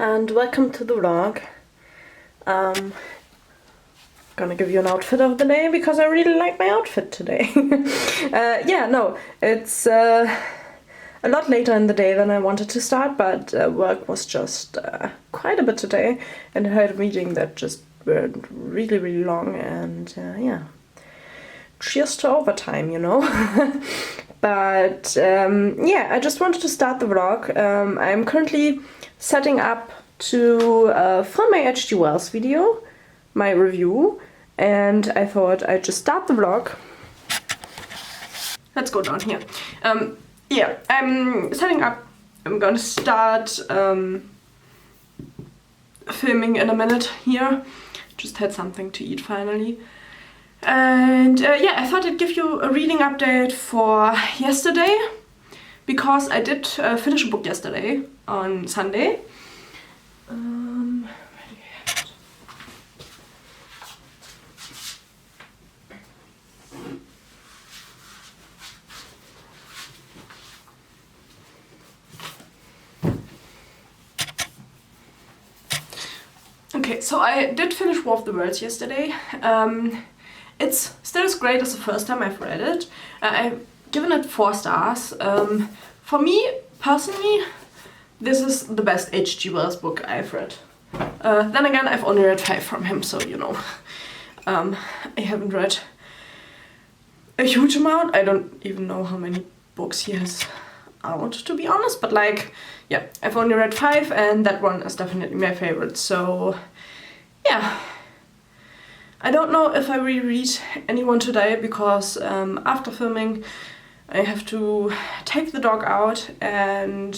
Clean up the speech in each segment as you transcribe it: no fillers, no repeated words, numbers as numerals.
and welcome to the vlog. Gonna give you an outfit of the day because I really like my outfit today. It's a lot later in the day than I wanted to start, but work was just quite a bit today, and I had a meeting that just went really long, and cheers to overtime, you know. But I just wanted to start the vlog. I'm currently setting up to film my H.G. Wells video, my review, and I thought I'd just start the vlog. Let's go down here. I'm setting up. I'm gonna start filming in a minute here. Just had something to eat finally. And I thought I'd give you a reading update for yesterday, because I did finish a book yesterday on Sunday. Okay, so I did finish War of the Worlds yesterday. It's still as great as the first time I've read it. I've given it 4 stars. For me, personally, this is the best H.G. Wells book I've read. Then again, I've only read 5 from him, so you know. I haven't read a huge amount. I don't even know how many books he has out, to be honest. But like, yeah, I've only read 5, and that one is definitely my favorite. So, yeah. I don't know if I reread anyone today, because after filming I have to take the dog out, and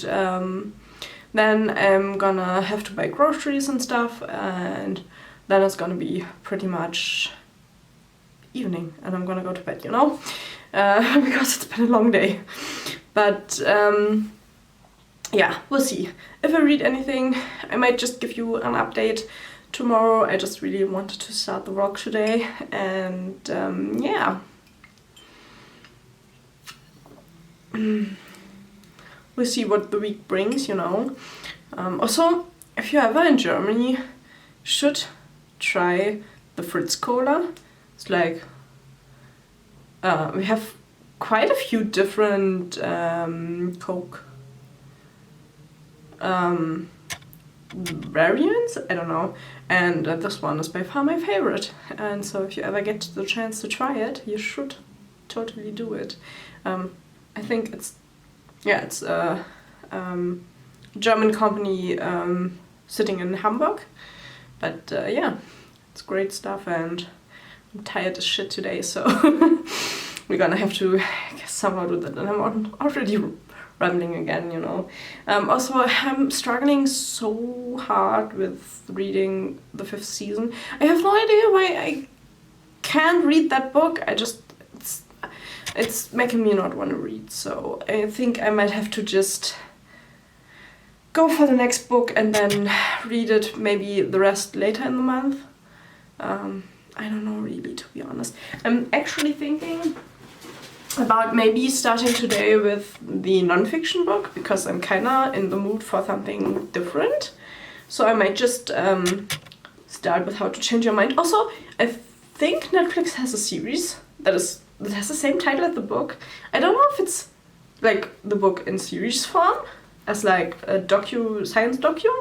then I'm gonna have to buy groceries and stuff, and then it's gonna be pretty much evening and I'm gonna go to bed, you know, because it's been a long day. But yeah, we'll see. If I read anything, I might just give you an update tomorrow. I just really wanted to start the vlog today, and we'll see what the week brings, you know. Also, if you're ever in Germany, you should try the Fritz Cola. It's like, we have quite a few different Coke variants, I don't know, and this one is by far my favorite, and so if you ever get the chance to try it, you should totally do it. I think it's a German company sitting in Hamburg, but it's great stuff, and I'm tired as shit today, so we're gonna have to somehow do that, and I'm already rambling again, you know. Also, I'm struggling so hard with reading the 5th season. I have no idea why I can't read that book. It's making me not want to read, so I think I might have to just go for the next book and then read it, maybe the rest later in the month. I don't know really, to be honest. I'm actually thinking about maybe starting today with the non-fiction book, because I'm kinda in the mood for something different. So I might just start with How to Change Your Mind. Also, I think Netflix has a series that has the same title as the book. I don't know if it's like the book in series form, as like a science docu,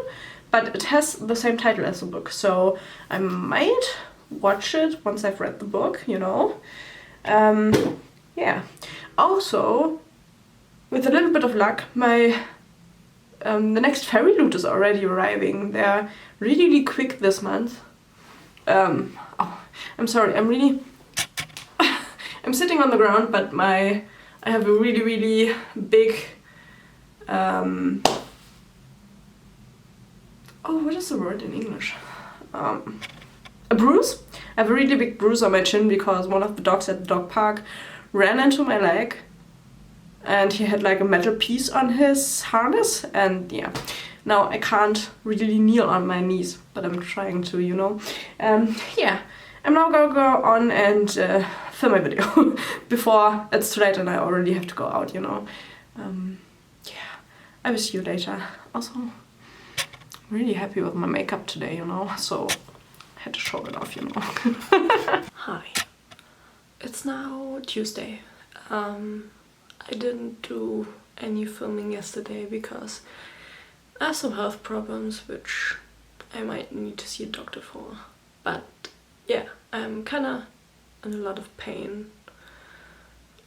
but it has the same title as the book. So I might watch it once I've read the book, you know. Yeah. Also, with a little bit of luck, my the next Fairyloot is already arriving. They're really quick this month. I'm sorry, I'm sitting on the ground, but I have a really big what is the word in English? A bruise. I have a really big bruise on my chin because one of the dogs at the dog park ran into my leg, and he had like a metal piece on his harness, and yeah, now I can't really kneel on my knees, but I'm trying to, you know. I'm now gonna go on and film my video before it's too late and I already have to go out, you know. I will see you later. Also, really happy with my makeup today, you know, so I had to show it off, you know. Hi. It's now Tuesday. I didn't do any filming yesterday because I have some health problems which I might need to see a doctor for. But yeah, I'm kinda in a lot of pain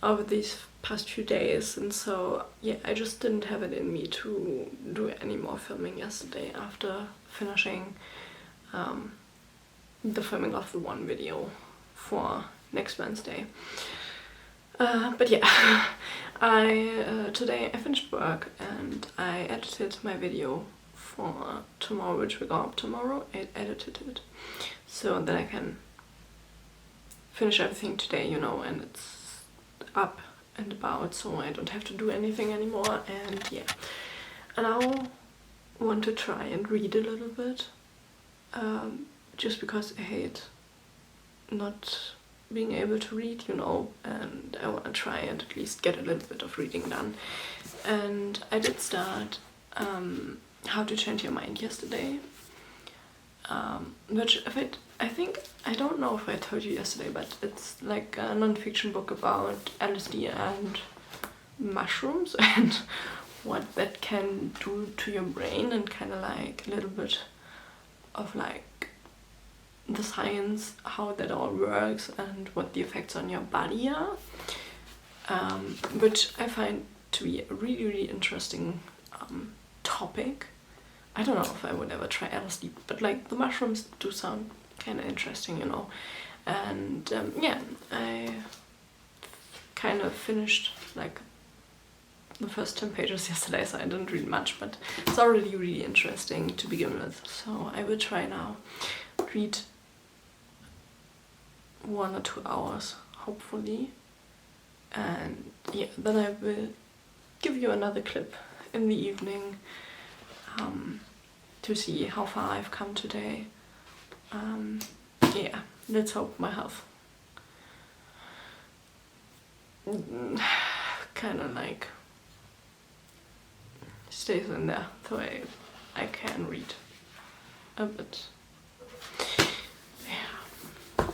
over these past few days, and so yeah, I just didn't have it in me to do any more filming yesterday after finishing the filming of the one video for next Wednesday. But yeah, today I finished work and I edited my video for tomorrow, which will go up tomorrow. I edited it so that I can finish everything today, you know, and it's up and about, so I don't have to do anything anymore. And yeah, and I want to try and read a little bit, just because I hate not being able to read, you know, and I want to try and at least get a little bit of reading done. And I did start How to Change Your Mind yesterday, which I don't know if I told you yesterday, but it's like a non-fiction book about LSD and mushrooms and what that can do to your brain, and kind of like a little bit of like the science, how that all works and what the effects on your body are, which I find to be a really, really interesting topic. I don't know if I would ever try LSD, but like the mushrooms do sound kind of interesting, you know. And yeah, I kind of finished like the first 10 pages yesterday, so I didn't read much, but it's already really interesting to begin with. So I will try now read 1 or 2 hours, hopefully. And yeah, then I will give you another clip in the evening to see how far I've come today. Yeah, let's hope my health kind of like stays in there so I can read a bit. Yeah.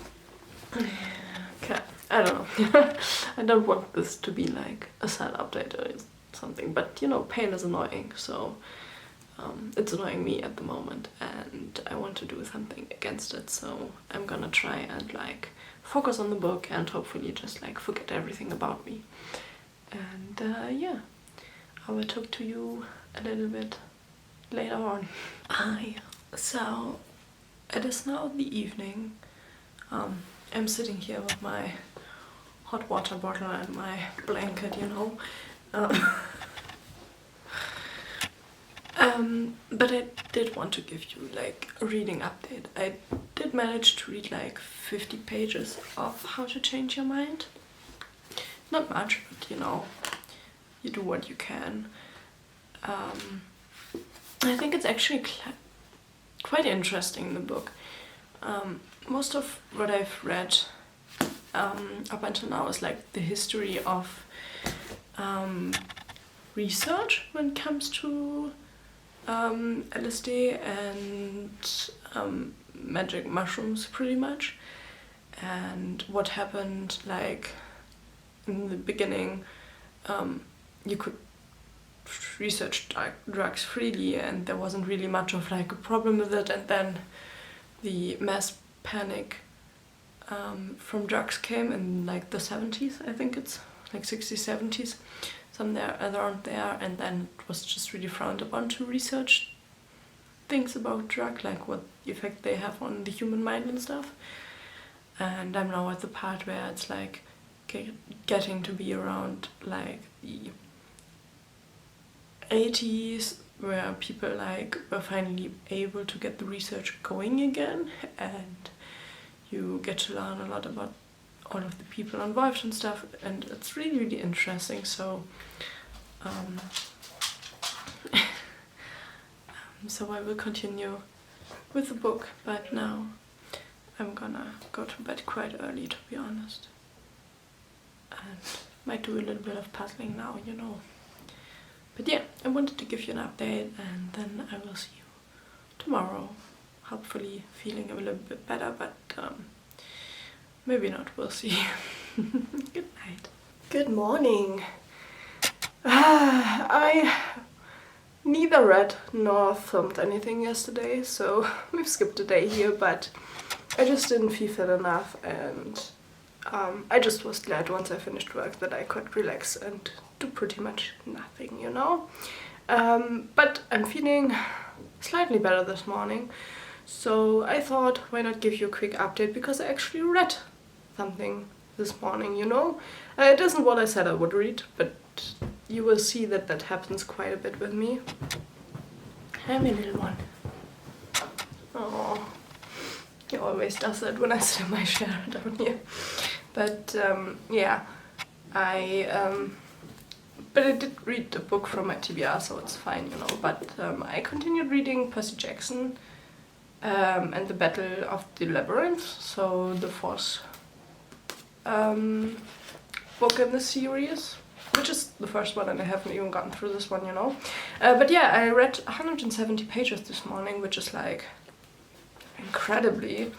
Okay, I don't know. I don't want this to be like a sad update or something, but you know, pain is annoying, so it's annoying me at the moment and I want to do something against it, so I'm gonna try and like focus on the book and hopefully just like forget everything about me. And yeah, I will talk to you a little bit later on. So it is now the evening. I'm sitting here with my hot water bottle and my blanket, you know. But I did want to give you like a reading update. I did manage to read like 50 pages of How to Change Your Mind. Not much, but you know, you do what you can. I think it's actually quite interesting, the book. Most of what I've read up until now is like the history of research when it comes to LSD and magic mushrooms, pretty much, and what happened like in the beginning. You could research drugs freely and there wasn't really much of like a problem with it, and then the mass panic from drugs came in like the 70s, I think it's like 60s, 70s, somewhere around there, and then it was just really frowned upon to research things about drug, like what effect they have on the human mind and stuff. And I'm now at the part where it's like getting to be around like the 80s, where people like were finally able to get the research going again, and you get to learn a lot about all of the people involved and stuff, and it's really, really interesting. So so I will continue with the book, but now I'm gonna go to bed quite early, to be honest, and might do a little bit of puzzling now, you know. But yeah, I wanted to give you an update, and then I will see you tomorrow. Hopefully feeling a little bit better, but maybe not, we'll see. Good night. Good morning. I neither read nor filmed anything yesterday, so we've skipped a day here, but I just didn't feel fit enough, and I just was glad once I finished work that I could relax and do pretty much nothing, you know. But I'm feeling slightly better this morning, so I thought, why not give you a quick update, because I actually read something this morning, you know. It isn't what I said I would read, but you will see that that happens quite a bit with me. Hi, my little one. Oh, he always does that when I sit in my chair down here. But yeah, but I did read the book from my TBR, so it's fine, you know. But I continued reading Percy Jackson and the Battle of the Labyrinth, so the fourth book in the series, which is the first one, and I haven't even gotten through this one, you know. But yeah, I read 170 pages this morning, which is like incredibly.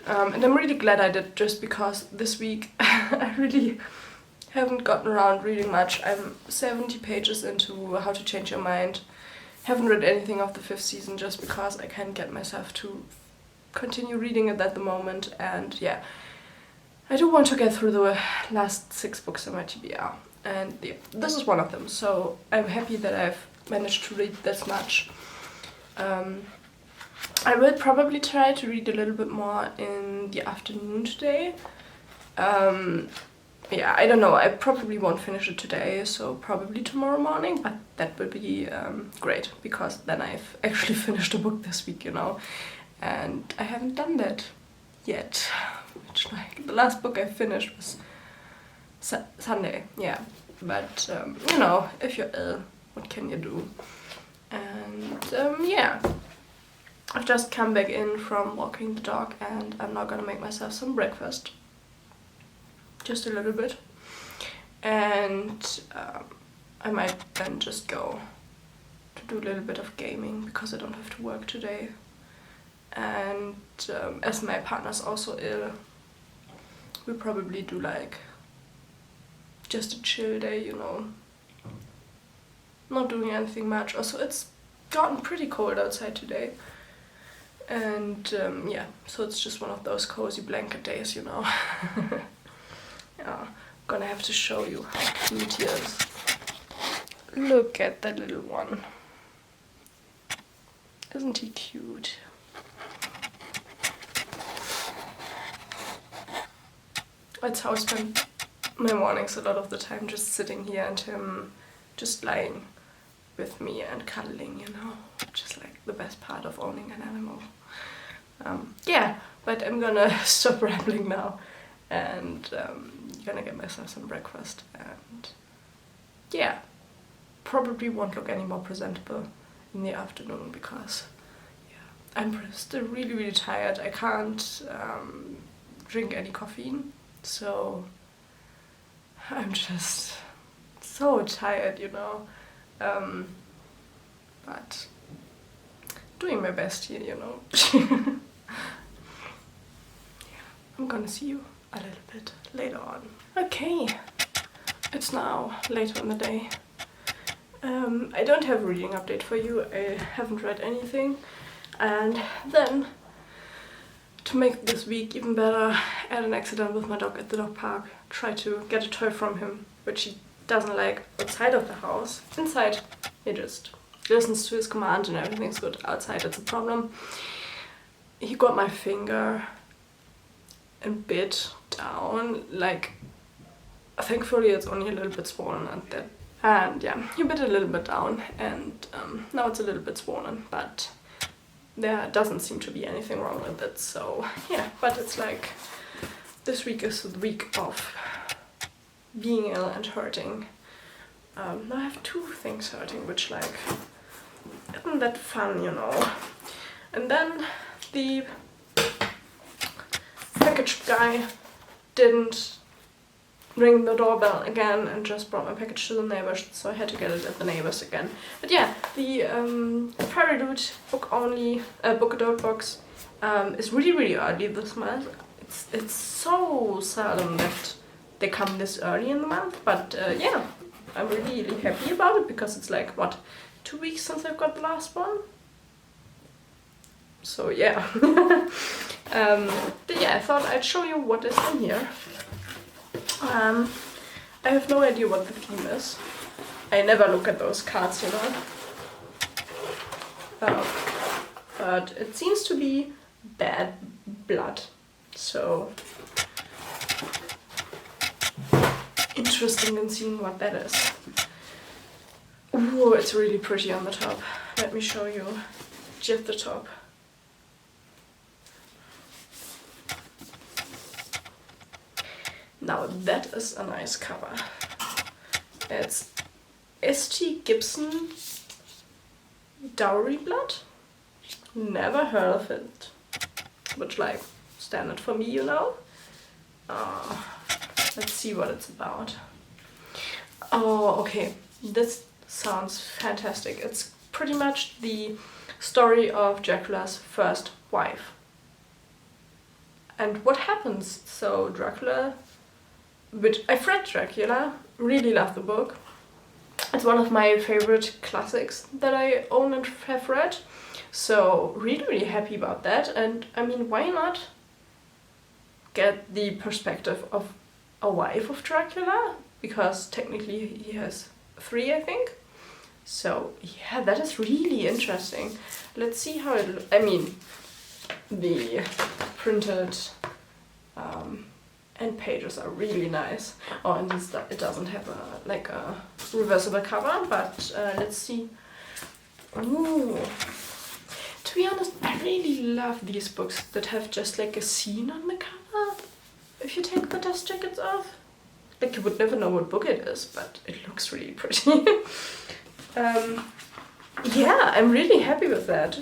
And I'm really glad I did, just because this week I really haven't gotten around reading much. I'm 70 pages into How to Change Your Mind. Haven't read anything of the 5th season just because I can't get myself to continue reading it at the moment. And yeah, I do want to get through the last 6 books in my TBR. And yeah, this is one of them. So I'm happy that I've managed to read this much. I will probably try to read a little bit more in the afternoon today. Yeah, I don't know, I probably won't finish it today, so probably tomorrow morning, but that would be great, because then I've actually finished a book this week, you know, and I haven't done that yet, which, like, the last book I finished was Sunday, yeah, but, you know, if you're ill, what can you do? And, yeah, I've just come back in from walking the dog, and I'm now gonna make myself some breakfast. Just a little bit, and I might then just go to do a little bit of gaming, because I don't have to work today. And as my partner's also ill, we'll probably do like just a chill day, you know, not doing anything much. Also, it's gotten pretty cold outside today, and yeah, so it's just one of those cozy blanket days, you know. Yeah, I'm gonna have to show you how cute he is. Look at that little one. Isn't he cute? That's how I spend my mornings a lot of the time, just sitting here and him just lying with me and cuddling, you know, which is like the best part of owning an animal. Yeah, but I'm gonna stop rambling now, and gonna get myself some breakfast, and yeah, probably won't look any more presentable in the afternoon, because yeah, I'm still really tired. I can't drink any caffeine, so I'm just so tired, you know, but doing my best here, you know. Yeah, I'm gonna see you a little bit later on. Okay, it's now later in the day. I don't have a reading update for you. I haven't read anything. And then, to make this week even better, I had an accident with my dog at the dog park. Tried to get a toy from him, which he doesn't like outside of the house. Inside, he just listens to his command and everything's good. Outside, it's a problem. He got my finger and bit down, like, thankfully it's only a little bit swollen at that. And yeah, he bit a little bit down, and now it's a little bit swollen, but there doesn't seem to be anything wrong with it, so yeah. But it's like, this week is the week of being ill and hurting. Now I have 2 things hurting, which, like, isn't that fun, you know. And then the package guy didn't ring the doorbell again and just brought my package to the neighbors, so I had to get it at the neighbors again. But yeah, the Fairyloot book adult box is really early this month. It's so seldom that they come this early in the month, but yeah, I'm really happy about it because it's like, what, 2 weeks since I've got the last one? So yeah. But yeah, I thought I'd show you what is in here. I have no idea what the theme is. I never look at those cards, you know. But it seems to be bad blood. So interesting in seeing what that is. Ooh, it's really pretty on the top. Let me show you just the top. Now that is a nice cover. It's S.T. Gibson Dowry Blood. Never heard of it. Which, like, standard for me, you know. Let's see what it's about. Oh, okay. This sounds fantastic. It's pretty much the story of Dracula's first wife. And what happens? So Dracula, which I've read Dracula, really love the book. It's one of my favorite classics that I own and have read. So really happy about that. And I mean, why not get the perspective of a wife of Dracula? Because technically he has 3, I think. So yeah, that is really interesting. Let's see how it I mean, the printed end pages are really nice. Oh, and it doesn't have a reversible cover, but let's see. Ooh. To be honest, I really love these books that have just like a scene on the cover. If you take the dust jackets off, like you would never know what book it is, but it looks really pretty. Yeah, I'm really happy with that.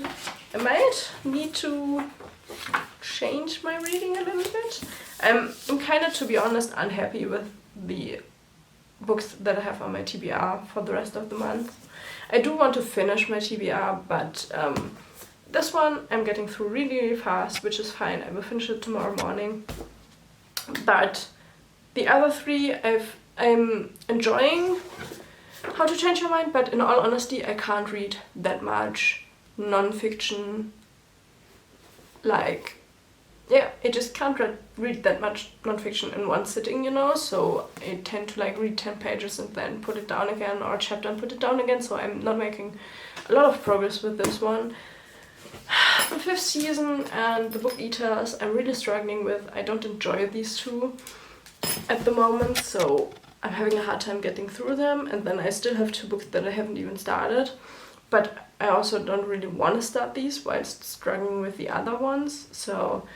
I might need to change my reading a little bit. I'm kind of, to be honest, unhappy with the books that I have on my TBR for the rest of the month. I do want to finish my TBR, but this one I'm getting through really fast, which is fine. I will finish it tomorrow morning. But the other 3 I'm enjoying How to Change Your Mind, but in all honesty I can't read that much non-fiction. Like, yeah, I just can't read that much non-fiction in one sitting, you know, so I tend to like read 10 pages and then put it down again, or a chapter and put it down again, so I'm not making a lot of progress with this one. The 5th season and the Book Eaters I'm really struggling with. I don't enjoy these 2 at the moment, so I'm having a hard time getting through them, and then I still have 2 books that I haven't even started. But I also don't really want to start these whilst struggling with the other ones, so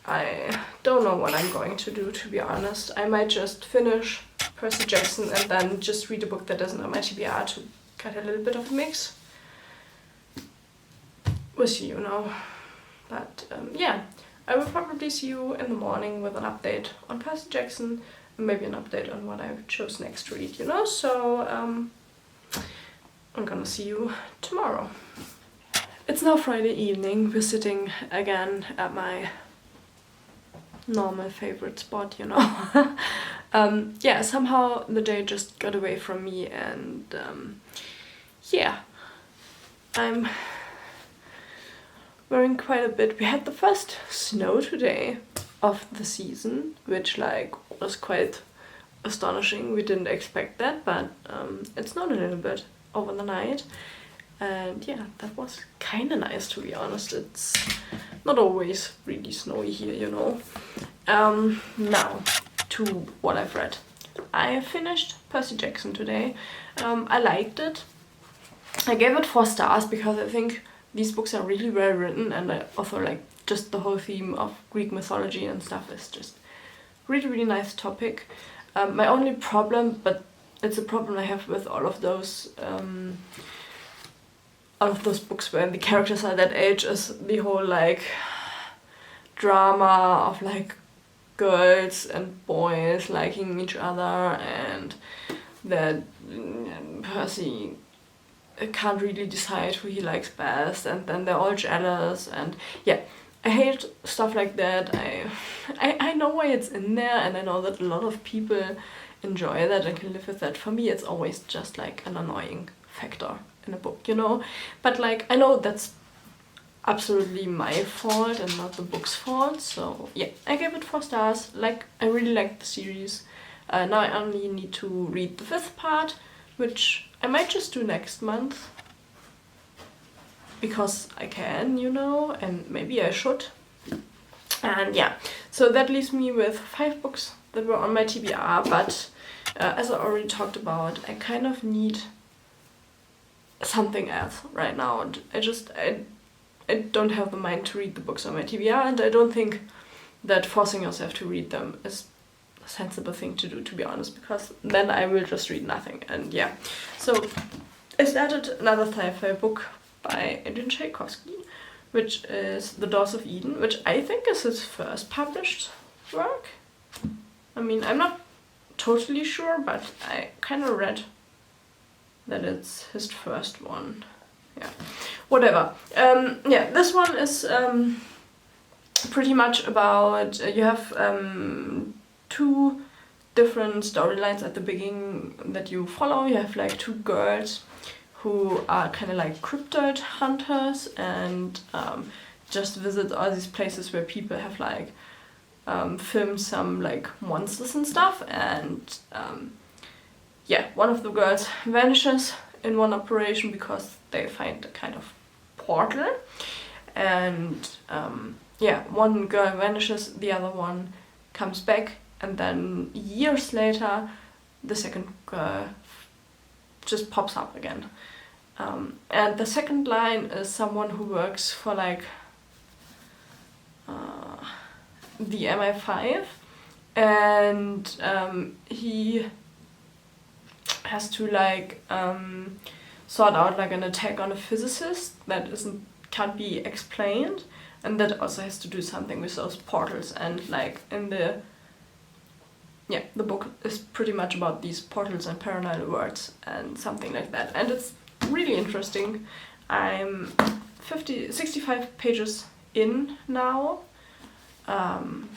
I don't know what I'm going to do, to be honest. I might just finish Percy Jackson and then just read a book that isn't on my TBR to get a little bit of a mix. We'll see, you know. But yeah, I will probably see you in the morning with an update on Percy Jackson, and maybe an update on what I chose next to read, you know. So I'm gonna see you tomorrow. It's now Friday evening. We're sitting again at my normal favorite spot, you know. Yeah, somehow the day just got away from me, and yeah, I'm wearing quite a bit. We had the first snow today of the season, which like was quite astonishing. We didn't expect that, but it snowed a little bit over the night, and yeah, that was kind of nice, to be honest. It's not always really snowy here, you know. Now to what I've read. I finished Percy Jackson today. I liked it. I gave it 4 stars because I think these books are really well written, and I also like just the whole theme of Greek mythology and stuff is just really nice topic. My only problem, but it's a problem I have with all of those books where the characters are that age, is the whole like drama of like girls and boys liking each other, and that Percy can't really decide who he likes best, and then they're all jealous, and yeah, I hate stuff like that. I know why it's in there, and I know that a lot of people enjoy that and can live with that. For me, it's always just like an annoying factor in a book, you know? But like, I know that's absolutely my fault and not the book's fault, so yeah, I gave it 4 stars. Like, I really liked the series. Now I only need to read the 5th part, which I might just do next month, because I can, you know, and maybe I should. And yeah, so that leaves me with 5 books that were on my TBR, but as I already talked about, I kind of need something else right now, and I don't have the mind to read the books on my TBR, and I don't think that forcing yourself to read them is a sensible thing to do, to be honest, because then I will just read nothing. And yeah, so I started another sci-fi book by Adrian Tchaikovsky, which is The Doors of Eden, which I think is his first published work. I mean, I'm not totally sure, but I kind of read that it's his first one. Yeah, whatever. Yeah, this one is pretty much about, you have 2 different storylines at the beginning that you follow. You have like 2 girls who are kind of like cryptid hunters, and just visit all these places where people have like filmed some like monsters and stuff. And yeah, one of the girls vanishes in one operation because they find a kind of portal, and yeah, one girl vanishes, the other one comes back, and then years later the second girl just pops up again. And the second line is someone who works for like the MI5, and he has to like sort out like an attack on a physicist that can't be explained, and that also has to do something with those portals. And like in the book is pretty much about these portals and parallel worlds and something like that, and it's really interesting. I'm 65 pages in now, and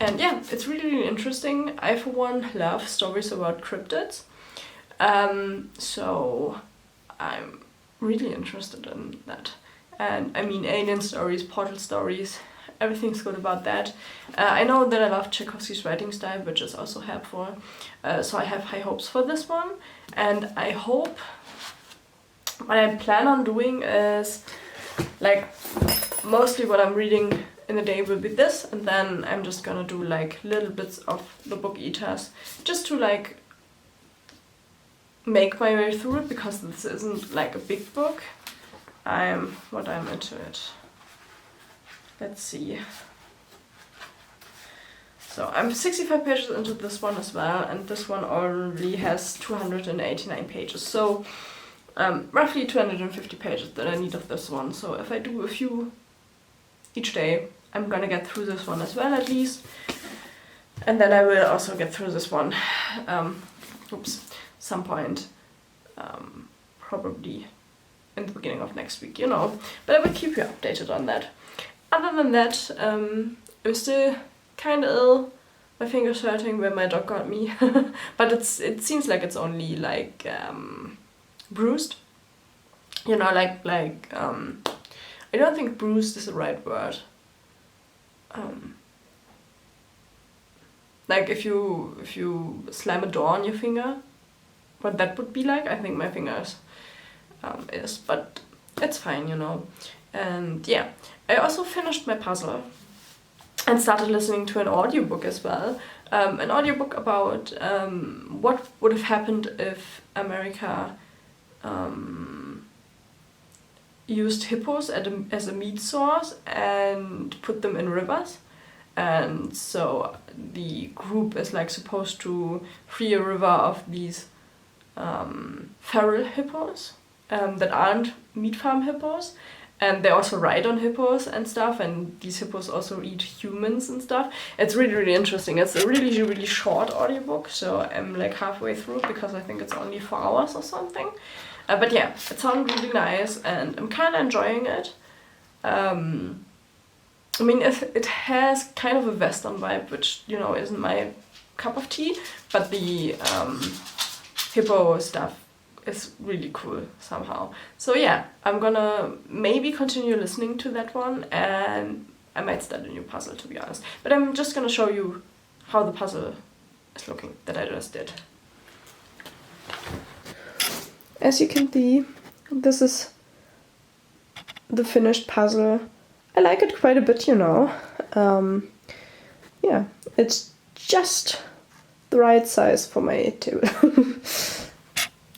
yeah, it's really, really interesting. I for one love stories about cryptids, so I'm really interested in that. And I mean, alien stories, portal stories, everything's good about that. I know that I love Tchaikovsky's writing style, which is also helpful, so I have high hopes for this one. And I hope, what I plan on doing is, like, mostly what I'm reading in a day will be this, and then I'm just gonna do like little bits of the book eaters, just to like make my way through it, because this isn't like a big book. I'm into it. Let's see. So I'm 65 pages into this one as well, and this one already has 289 pages. So roughly 250 pages that I need of this one. So if I do a few each day, I'm gonna get through this one as well, at least. And then I will also get through this one, some point, probably in the beginning of next week, you know. But I will keep you updated on that. Other than that, I'm still kind of ill. My finger's hurting where my dog got me, but it seems like it's only like bruised. You know, like I don't think bruised is the right word. Like if you slam a door on your finger, what that would be like, I think my fingers is, but it's fine, you know. And yeah, I also finished my puzzle and started listening to an audiobook as well. An audiobook about what would have happened if America used hippos as a meat source and put them in rivers. And so the group is like supposed to free a river of these feral hippos that aren't meat farm hippos. and they also ride on hippos and stuff, and these hippos also eat humans and stuff. It's really, really interesting. It's a really, really short audiobook, so I'm like halfway through because I think it's only 4 hours or something. But yeah, it sounded really nice and I'm kind of enjoying it. I mean, it has kind of a Western vibe, which, you know, isn't my cup of tea, but the hippo stuff is really cool somehow. So yeah, I'm gonna maybe continue listening to that one, and I might start a new puzzle, to be honest. But I'm just gonna show you how the puzzle is looking that I just did. As you can see, this is the finished puzzle. I like it quite a bit, you know. Yeah, it's just the right size for my table.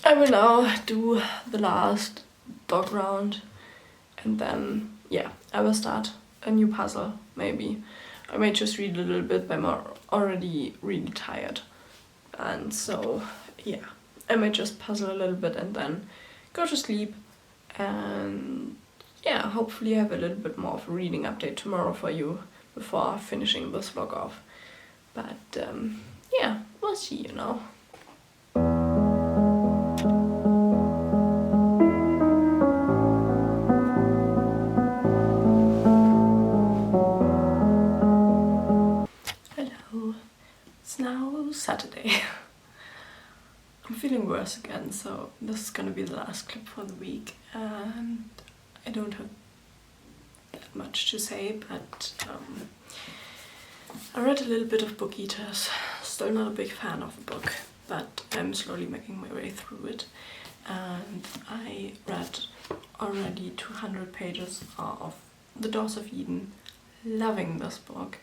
I will now do the last dog round, and then, yeah, I will start a new puzzle, maybe. I may just read a little bit, but I'm already really tired. And so, yeah, I might just puzzle a little bit and then go to sleep. And yeah, hopefully I have a little bit more of a reading update tomorrow for you before finishing this vlog off. But yeah, we'll see, you know. Hello, it's now Saturday. I'm feeling worse again, so this is gonna be the last clip for the week, and I don't have that much to say, but I read a little bit of Book Eaters. Still not a big fan of the book, but I'm slowly making my way through it, and I read already 200 pages of The Doors of Eden. Loving this book.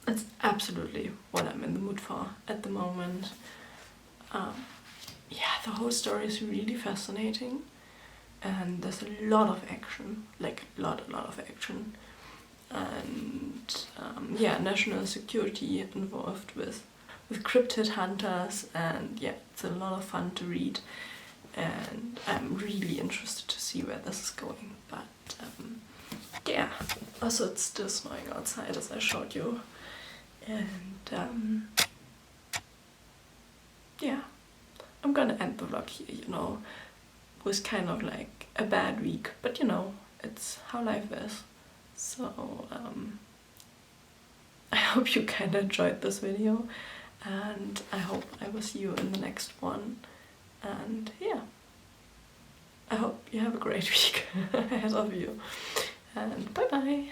It's absolutely what I'm in the mood for at the moment. Yeah, the whole story is really fascinating, and there's a lot of action, like a lot of action, and yeah, national security involved with cryptid hunters, and yeah, it's a lot of fun to read, and I'm really interested to see where this is going. But yeah, also it's still snowing outside, as I showed you. And yeah, I'm gonna end the vlog here, you know. It was kind of like a bad week, but you know, it's how life is. So I hope you kind of enjoyed this video, and I hope I will see you in the next one. And yeah, I hope you have a great week ahead of you, and bye bye.